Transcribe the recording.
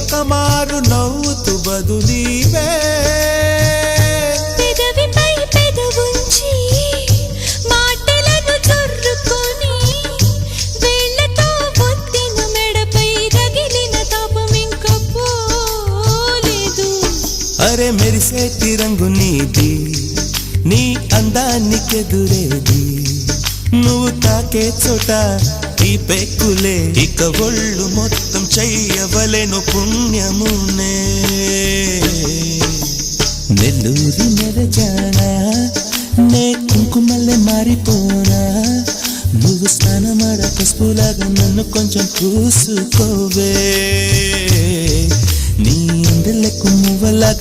ఒక మారు నవ్వుతూ బదులీవే పెదవిపై పెదవుంచి మాటలను చొర్రుకొని వేళ్లతో ఒత్తిన మెడపై రగిలిన తాపం ఇంకా పోలేదు. అరే మెరిసేటి రంగు నీది, నీ అందానికెదురేది, నువ్వు తాకే చోట ఈ పెక్కులే, ఇక ఒళ్ళు మొత్తం చెయ్యవలెను పుణ్యమునే. నెల్లూరి నెరజానా నే కుంకుమల్లే మారిపోనా, నువ్వు స్నానమాడ పసుపులాగా నన్ను కొంచెం పూసుకోవే, నీ అందెలకు మువ్వలాగా